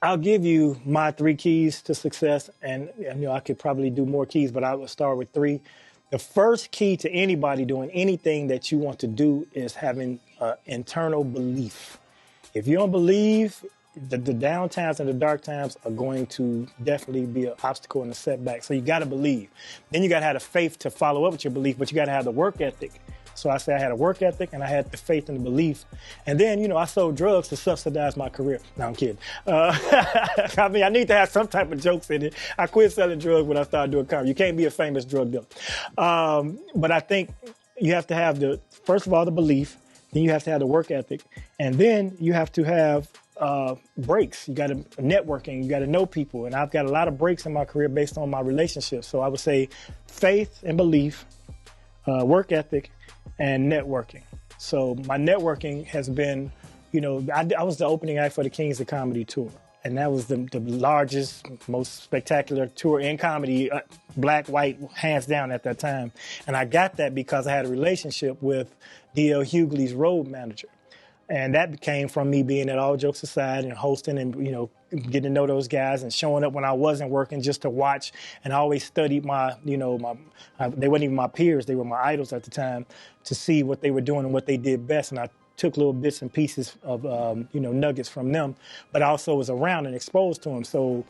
I'll give you my 3 keys to success, and I could probably do more keys, but I would start with 3. The first key to anybody doing anything that you want to do is having internal belief. If you don't believe, the down times and the dark times are going to definitely be an obstacle and a setback. So you got to believe. Then you got to have the faith to follow up with your belief, but you got to have the work ethic. So I say I had a work ethic and I had the faith and the belief. And then, I sold drugs to subsidize my career. No, I'm kidding. I mean, I need to have some type of jokes in it. I quit selling drugs when I started doing comedy. You can't be a famous drug dealer. But I think you have to have first of all, the belief. Then you have to have the work ethic. And then you have to have breaks. You got to networking. You got to know people. And I've got a lot of breaks in my career based on my relationships. So I would say faith and belief, work ethic, and networking. So my networking has been, I was the opening act for the Kings of Comedy tour. And that was the largest, most spectacular tour in comedy, black, white, hands down at that time. And I got that because I had a relationship with D.L. Hughley's road manager. And that came from me being at All Jokes Aside and hosting and, getting to know those guys and showing up when I wasn't working just to watch. And I always studied they weren't even my peers. They were my idols at the time to see what they were doing and what they did best. And I took little bits and pieces of, nuggets from them, but I also was around and exposed to them. So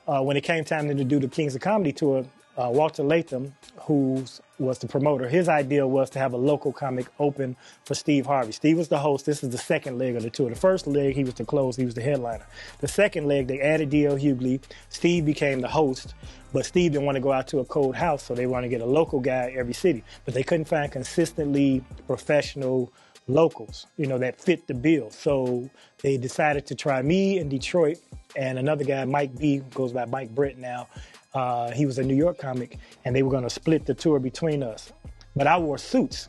when it came time to do the Kings of Comedy tour, Walter Latham, who was the promoter, his idea was to have a local comic open for Steve Harvey. Steve was the host. This is the second leg of the tour. The first leg, he was the close. He was the headliner. The second leg, they added D.L. Hughley. Steve became the host, but Steve didn't want to go out to a cold house, so they wanted to get a local guy every city. But they couldn't find consistently professional locals, that fit the bill. So they decided to try me in Detroit and another guy, Mike B, goes by Mike Britt now. He was a New York comic, and they were going to split the tour between us. But I wore suits,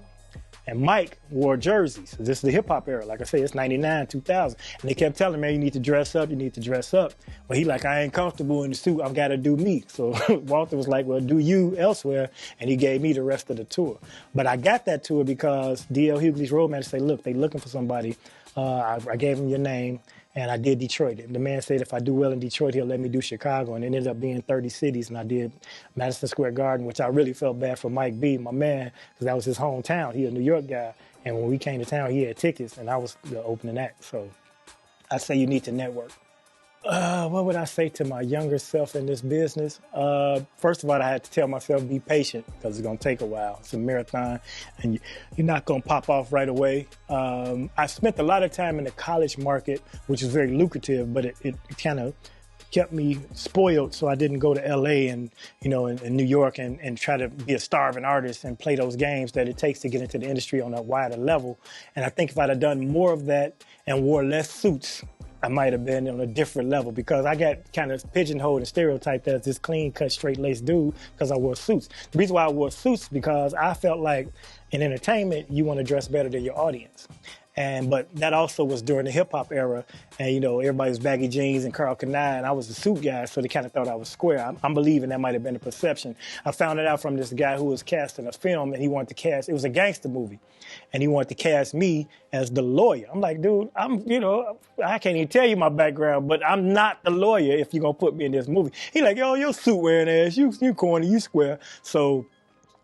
and Mike wore jerseys. This is the hip-hop era. Like I say, it's 99, 2000. And they kept telling me, you need to dress up, you need to dress up. But he I ain't comfortable in the suit. I've got to do me. So Walter was like, well, do you elsewhere. And he gave me the rest of the tour. But I got that tour because D.L. Hughley's road manager said, look, they looking for somebody. I gave him your name. And I did Detroit. And the man said if I do well in Detroit, he'll let me do Chicago. And it ended up being 30 cities. And I did Madison Square Garden, which I really felt bad for Mike B, my man, because that was his hometown. He a New York guy. And when we came to town, he had tickets, and I was the opening act. So I'd say you need to network. What would I say to my younger self in this business? First of all, I had to tell myself, be patient, because it's going to take a while. It's a marathon, and you're not going to pop off right away. I spent a lot of time in the college market, which is very lucrative, but it kind of kept me spoiled, so I didn't go to L.A. and, in New York and try to be a starving artist and play those games that it takes to get into the industry on a wider level. And I think if I'd have done more of that and wore less suits, I might have been on a different level, because I got kind of pigeonholed and stereotyped as this clean-cut, straight-laced dude because I wore suits. The reason why I wore suits is because I felt like in entertainment, you want to dress better than your audience. But that also was during the hip-hop era, and, everybody was baggy jeans and Karl Kani, and I was a suit guy, so they kind of thought I was square. I'm believing that might have been a perception. I found it out from this guy who was casting a film, and he wanted to cast, it was a gangster movie, and he wanted to cast me as the lawyer. I'm like, dude, I can't even tell you my background, but I'm not the lawyer if you're going to put me in this movie. He like, yo, you're suit-wearing ass, you corny, you square. So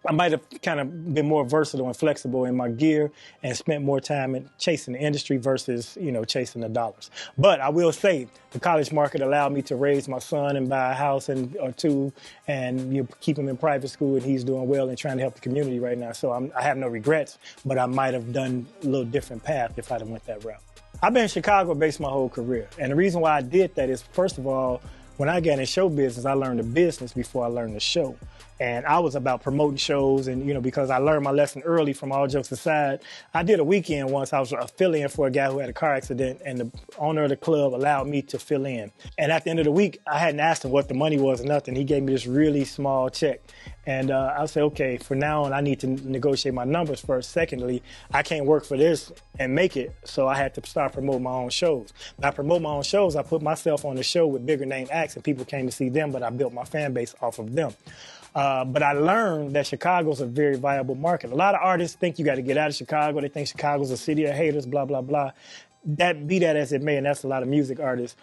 I might have kind of been more versatile and flexible in my gear and spent more time in chasing the industry versus, chasing the dollars. But I will say the college market allowed me to raise my son and buy a house or two and keep him in private school, and he's doing well and trying to help the community right now. So I have no regrets, but I might have done a little different path if I'd have went that route. I've been Chicago-based my whole career. And the reason why I did that is, first of all, when I got in show business, I learned the business before I learned the show. And I was about promoting shows, and, because I learned my lesson early from All Jokes Aside. I did a weekend once. I was a fill-in for a guy who had a car accident, and the owner of the club allowed me to fill in. And at the end of the week, I hadn't asked him what the money was or nothing. He gave me this really small check. And I said, okay, for now on, I need to negotiate my numbers first. Secondly, I can't work for this and make it, so I had to start promoting my own shows. By promoting my own shows, I put myself on the show with bigger name acts, and people came to see them, but I built my fan base off of them. But I learned that Chicago's a very viable market. A lot of artists think you got to get out of Chicago. They think Chicago's a city of haters, blah, blah, blah. Be that as it may, and that's a lot of music artists.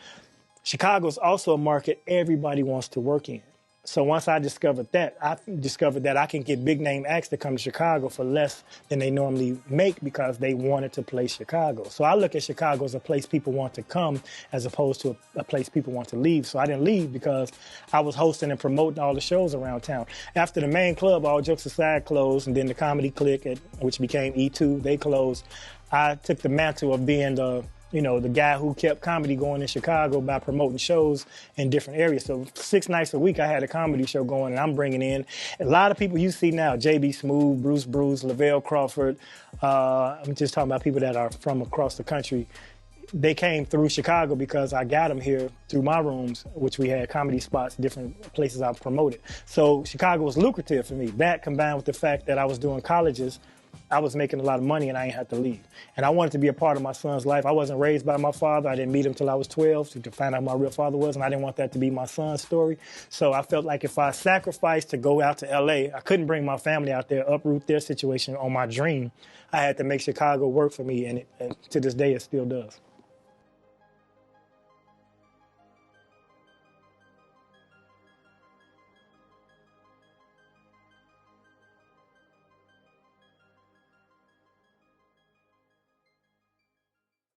Chicago is also a market everybody wants to work in. So once I discovered that I can get big name acts to come to Chicago for less than they normally make because they wanted to play Chicago. So I look at Chicago as a place people want to come as opposed to a place people want to leave. So I didn't leave because I was hosting and promoting all the shows around town. After the main club, all jokes aside, closed, and then the Comedy Click, which became E2, they closed. I took the mantle of being the guy who kept comedy going in Chicago by promoting shows in different areas. So 6 nights a week, I had a comedy show going, and I'm bringing in a lot of people you see now, J.B. Smooth, Bruce Bruce, Lavelle Crawford. I'm just talking about people that are from across the country. They came through Chicago because I got them here through my rooms, which we had comedy spots, different places I promoted. So Chicago was lucrative for me. That combined with the fact that I was doing colleges, I was making a lot of money and I ain't had to leave. And I wanted to be a part of my son's life. I wasn't raised by my father. I didn't meet him till I was 12 to find out who my real father was, and I didn't want that to be my son's story. So I felt like if I sacrificed to go out to L.A., I couldn't bring my family out there, uproot their situation on my dream. I had to make Chicago work for me, and to this day it still does.